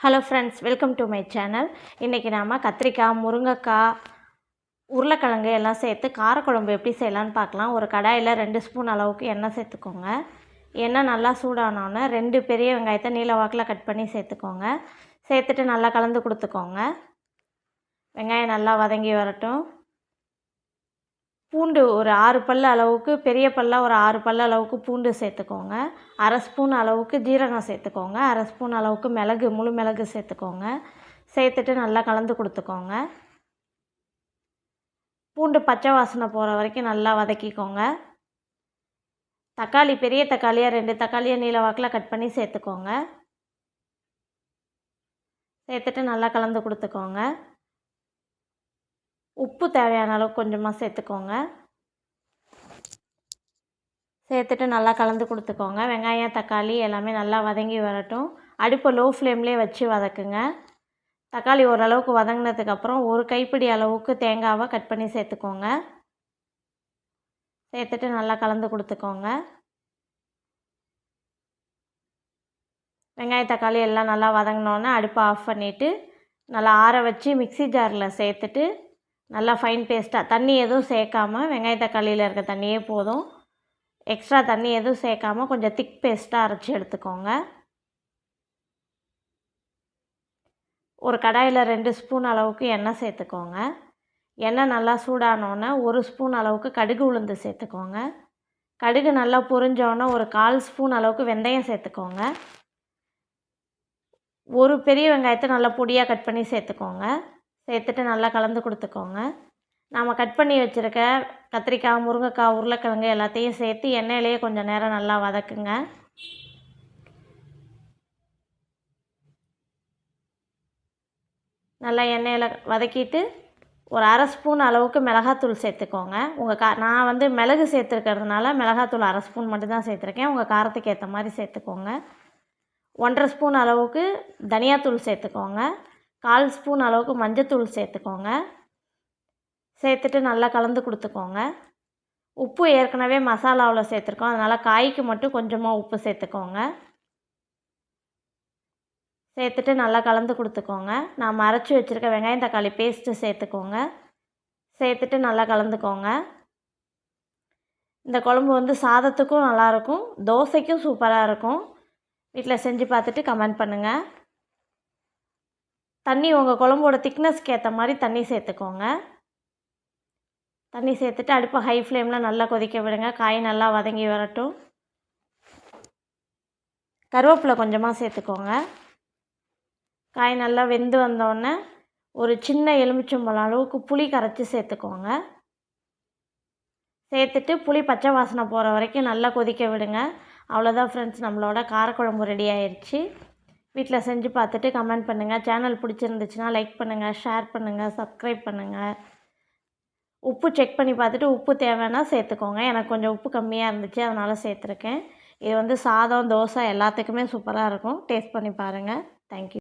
Hello friends, welcome to my channel. இன்றைக்கி நாம் கத்திரிக்காய், முருங்கைக்காய், உருளைக்கிழங்கு எல்லாம் சேர்த்து காரக்குழம்பு எப்படி செய்யலான்னு பார்க்கலாம். ஒரு கடாயில் 2 ஸ்பூன் அளவுக்கு எண்ணெய் சேர்த்துக்கோங்க. எண்ணெய் நல்லா சூடானோன்னே 2 பெரிய வெங்காயத்தை நீல வாக்கில் கட் பண்ணி சேர்த்துக்கோங்க. சேர்த்துட்டு நல்லா கலந்து கொடுத்துக்கோங்க. வெங்காயம் நல்லா வதங்கி வரட்டும். பூண்டு ஒரு 6 பல் அளவுக்கு, பெரிய பல்லாக ஒரு 6 பல் அளவுக்கு பூண்டு சேர்த்துக்கோங்க. அரை ஸ்பூன் அளவுக்கு ஜீரகம் சேர்த்துக்கோங்க. அரை ஸ்பூன் அளவுக்கு மிளகு, முழு மிளகு சேர்த்துக்கோங்க. சேர்த்துட்டு நல்லா கலந்து கொடுத்துக்கோங்க. பூண்டு பச்சை வாசனை போகிற வரைக்கும் நல்லா வதக்கிக்கோங்க. தக்காளி, பெரிய தக்காளியாக 2 தக்காளியை நீல வாக்கில் கட் பண்ணி சேர்த்துக்கோங்க. சேர்த்துட்டு நல்லா கலந்து கொடுத்துக்கோங்க. உப்பு தேவையான அளவுக்கு கொஞ்சமாக சேர்த்துக்கோங்க. சேர்த்துட்டு நல்லா கலந்து கொடுத்துக்கோங்க. வெங்காயம், தக்காளி எல்லாமே நல்லா வதங்கி வரட்டும். அடுப்பை லோ ஃப்ளேம்லேயே வச்சு வதக்குங்க. தக்காளி ஓரளவுக்கு வதங்கினதுக்கப்புறம் ஒரு கைப்பிடி அளவுக்கு தேங்காவை கட் பண்ணி சேர்த்துக்கோங்க. சேர்த்துட்டு நல்லா கலந்து கொடுத்துக்கோங்க. வெங்காயம், தக்காளி எல்லாம் நல்லா வதங்கினோன்னே அடுப்பை ஆஃப் பண்ணிவிட்டு நல்லா ஆற வச்சு மிக்ஸி ஜாரில் சேர்த்துட்டு நல்லா ஃபைன் பேஸ்ட்டாக, தண்ணி எதுவும் சேர்க்காமல், வெங்காய தக்காளியில் இருக்க தண்ணியே போதும், எக்ஸ்ட்ரா தண்ணி எதுவும் சேர்க்காமல் கொஞ்சம் திக் பேஸ்ட்டாக அரைச்சி எடுத்துக்கோங்க. ஒரு கடாயில் 2 ஸ்பூன் அளவுக்கு எண்ணெய் சேர்த்துக்கோங்க. எண்ணெய் நல்லா சூடானோன்னே 1 ஸ்பூன் அளவுக்கு கடுகு உளுந்து சேர்த்துக்கோங்க. கடுகு நல்லா பொரிஞ்சோன்னே ஒரு 1/4 ஸ்பூன் அளவுக்கு வெந்தயம் சேர்த்துக்கோங்க. ஒரு பெரிய வெங்காயத்தை நல்லா பொடியாக கட் பண்ணி சேர்த்துக்கோங்க. சேர்த்துட்டு நல்லா கலந்து கொடுத்துக்கோங்க. நாம் கட் பண்ணி வச்சுருக்க கத்திரிக்காய், முருங்கைக்காய், உருளைக்கிழங்கு எல்லாத்தையும் சேர்த்து எண்ணெயிலேயே கொஞ்சம் நேரம் நல்லா வதக்குங்க. நல்லா எண்ணெயில் வதக்கிட்டு ஒரு அரை ஸ்பூன் அளவுக்கு மிளகாத்தூள் சேர்த்துக்கோங்க. நான் வந்து மிளகு சேர்த்துருக்கிறதுனால மிளகாத்தூள் அரை ஸ்பூன் மட்டும்தான் சேர்த்துருக்கேன். உங்கள் காரத்துக்கு ஏற்ற மாதிரி சேர்த்துக்கோங்க. 1/2 ஸ்பூன் அளவுக்கு தனியாத்தூள் சேர்த்துக்கோங்க. 1/4 ஸ்பூன் அளவுக்கு மஞ்சத்தூள் சேர்த்துக்கோங்க. சேர்த்துட்டு நல்லா கலந்து கொடுத்துக்கோங்க. உப்பு ஏற்கனவே மசாலாவில் சேர்த்துருக்கோம், அதனால் காய்க்கு மட்டும் கொஞ்சமாக உப்பு சேர்த்துக்கோங்க. சேர்த்துட்டு நல்லா கலந்து கொடுத்துக்கோங்க. நான் அரைச்சி வச்சுருக்க வெங்காயம் தக்காளி பேஸ்ட்டு சேர்த்துக்கோங்க. சேர்த்துட்டு நல்லா கலந்துக்கோங்க. இந்த குழம்பு வந்து சாதத்துக்கும் நல்லாயிருக்கும், தோசைக்கும் சூப்பராக இருக்கும். வீட்டில் செஞ்சு பார்த்துட்டு கமெண்ட் பண்ணுங்கள். தண்ணி உங்கள் குழம்போட திக்னஸ்க்கு ஏற்ற மாதிரி தண்ணி சேர்த்துக்கோங்க. தண்ணி சேர்த்துட்டு அடுப்பை ஹை ஃப்ளேமில் நல்லா கொதிக்க விடுங்க. காய் நல்லா வதங்கி வரட்டும். கருவேப்பிலை கொஞ்சமாக சேர்த்துக்கோங்க. காய் நல்லா வெந்து வந்தோடனே ஒரு சின்ன எலுமிச்சம்பழம் அளவுக்கு புளி கரைச்சி சேர்த்துக்கோங்க. சேர்த்துட்டு புளி பச்சை வாசனை போகிற வரைக்கும் நல்லா கொதிக்க விடுங்க. அவ்வளோதான் ஃப்ரெண்ட்ஸ், நம்மளோட காரக்குழம்பு ரெடி ஆயிடுச்சு. வீட்டில் செஞ்சு பார்த்துட்டு கமெண்ட் பண்ணுங்கள். சேனல் பிடிச்சிருந்துச்சுன்னா லைக் பண்ணுங்கள், ஷேர் பண்ணுங்கள், சப்ஸ்கிரைப் பண்ணுங்கள். உப்பு செக் பண்ணி பார்த்துட்டு உப்பு தேவைன்னா சேர்த்துக்கோங்க. எனக்கு கொஞ்சம் உப்பு கம்மியாக இருந்துச்சு, அதனால் சேர்த்துருக்கேன். இது வந்து சாதம், தோசை எல்லாத்துக்குமே சூப்பராக இருக்கும். டேஸ்ட் பண்ணி பாருங்கள். தேங்க்யூ.